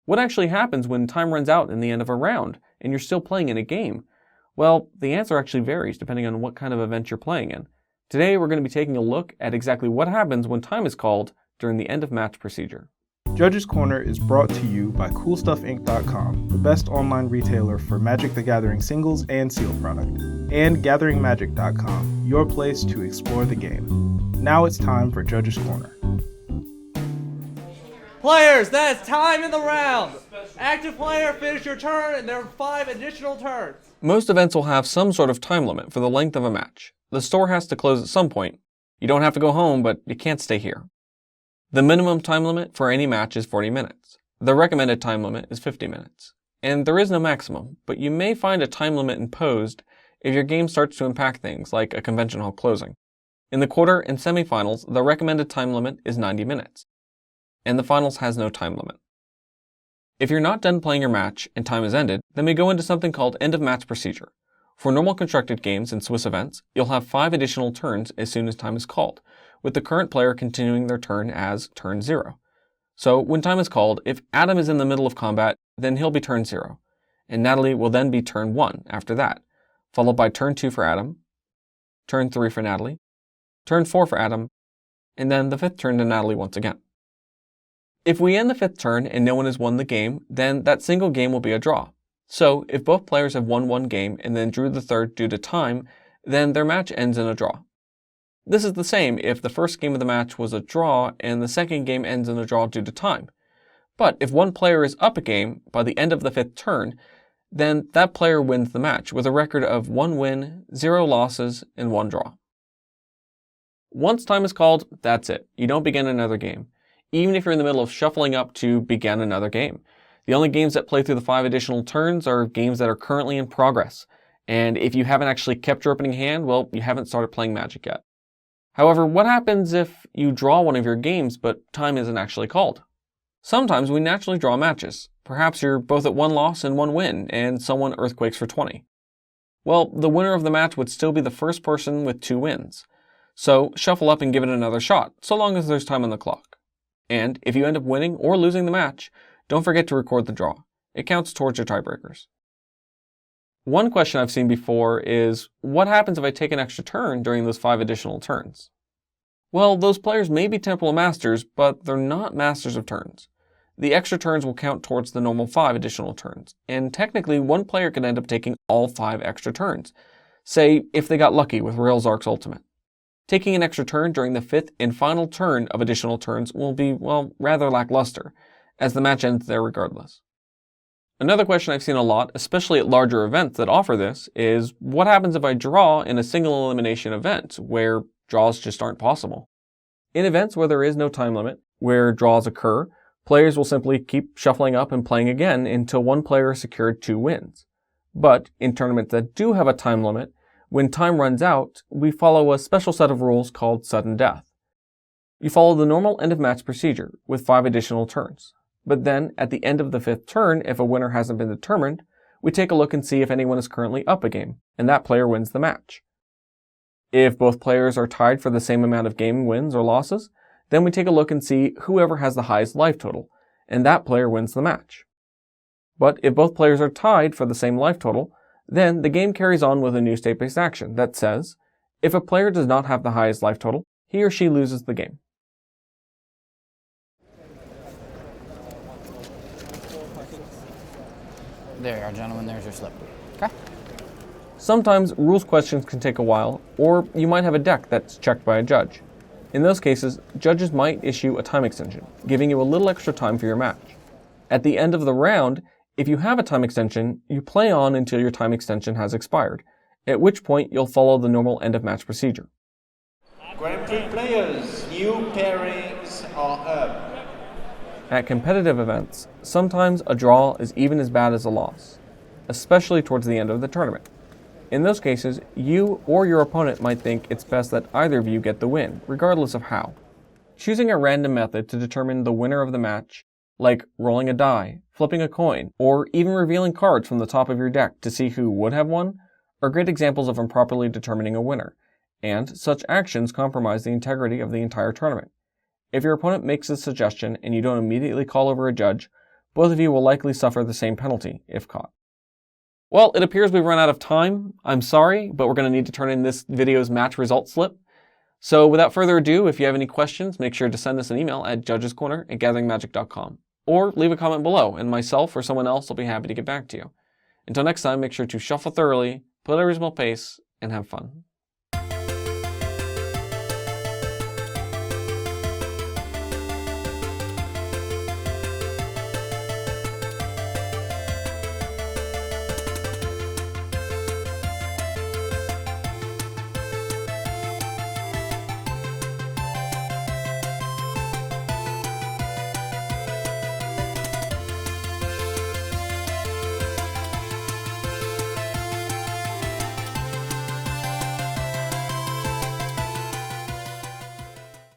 What actually happens when time runs out in the end of a round and you're still playing in a game? Well, the answer actually varies depending on what kind of event you're playing in. Today we're going to be taking a look at exactly what happens when time is called during the end of match procedure. Judges Corner is brought to you by CoolStuffInc.com, the best online retailer for Magic the Gathering singles and sealed product, and gatheringmagic.com, your place to explore the game. Now it's time for Judges Corner. Players, that is time in the round. Active player, finish your turn, and there are 5 additional turns. Most events will have some sort of time limit for the length of a match. The store has to close at some point. You don't have to go home, but you can't stay here. The minimum time limit for any match is 40 minutes. The recommended time limit is 50 minutes. And there is no maximum, but you may find a time limit imposed if your game starts to impact things like a convention hall closing. In the quarter and semifinals, the recommended time limit is 90 minutes. And the finals has no time limit. If you're not done playing your match and time is ended, then we go into something called end of match procedure. For normal constructed games and Swiss events, you'll have 5 additional turns as soon as time is called, with the current player continuing their turn as turn 0. So when time is called, if Adam is in the middle of combat, then he'll be turn 0, and Natalie will then be turn 1 after that, followed by turn 2 for Adam, turn 3 for Natalie, turn 4 for Adam, and then the 5th turn to Natalie once again. If we end the 5th turn and no one has won the game, then that single game will be a draw. So if both players have won one game and then drew the third due to time, then their match ends in a draw. This is the same if the first game of the match was a draw and the second game ends in a draw due to time. But if one player is up a game by the end of the 5th turn, then that player wins the match with a record of 1 win, 0 losses, and 1 draw. Once time is called, that's it. You don't begin another game, even if you're in the middle of shuffling up to begin another game. The only games that play through the 5 additional turns are games that are currently in progress. And if you haven't actually kept your opening hand, well, you haven't started playing Magic yet. However, what happens if you draw one of your games, but time isn't actually called? Sometimes we naturally draw matches. Perhaps you're both at 1 loss and 1 win, and someone earthquakes for 20. Well, the winner of the match would still be the first person with 2 wins. So shuffle up and give it another shot, so long as there's time on the clock. And if you end up winning or losing the match, don't forget to record the draw. It counts towards your tiebreakers. One question I've seen before is, what happens if I take an extra turn during those 5 additional turns? Well, those players may be Temple Masters, but they're not Masters of Turns. The extra turns will count towards the normal 5 additional turns, and technically one player could end up taking all 5 extra turns, say if they got lucky with Rail Zark's Ultimate. Taking an extra turn during the 5th and final turn of additional turns will be, well, rather lackluster, as the match ends there regardless. Another question I've seen a lot, especially at larger events that offer this, is what happens if I draw in a single elimination event, where draws just aren't possible? In events where there is no time limit, where draws occur, players will simply keep shuffling up and playing again until one player has secured 2 wins. But in tournaments that do have a time limit, when time runs out, we follow a special set of rules called sudden death. You follow the normal end of match procedure with 5 additional turns. But then, at the end of the 5th turn, if a winner hasn't been determined, we take a look and see if anyone is currently up a game, and that player wins the match. If both players are tied for the same amount of game wins or losses, then we take a look and see whoever has the highest life total, and that player wins the match. But if both players are tied for the same life total, then the game carries on with a new state-based action that says, if a player does not have the highest life total, he or she loses the game. There you are, gentlemen. There's your slip. Okay. Sometimes rules questions can take a while, or you might have a deck that's checked by a judge. In those cases, judges might issue a time extension, giving you a little extra time for your match. At the end of the round, if you have a time extension, you play on until your time extension has expired, at which point you'll follow the normal end of match procedure. Grand Prix players, new pairings are up. At competitive events, sometimes a draw is even as bad as a loss, especially towards the end of the tournament. In those cases, you or your opponent might think it's best that either of you get the win, regardless of how. Choosing a random method to determine the winner of the match, like rolling a die, flipping a coin, or even revealing cards from the top of your deck to see who would have won, are great examples of improperly determining a winner, and such actions compromise the integrity of the entire tournament. If your opponent makes a suggestion and you don't immediately call over a judge, Both of you will likely suffer the same penalty if caught. Well, it appears we've run out of time. I'm sorry, but we're going to need to turn in this video's match result slip. So without further ado, if you have any questions, make sure to send us an email at judgescorner@gatheringmagic.com or leave a comment below, and myself or someone else will be happy to get back to you. Until next time, make sure to shuffle thoroughly, play at a reasonable pace, and have fun.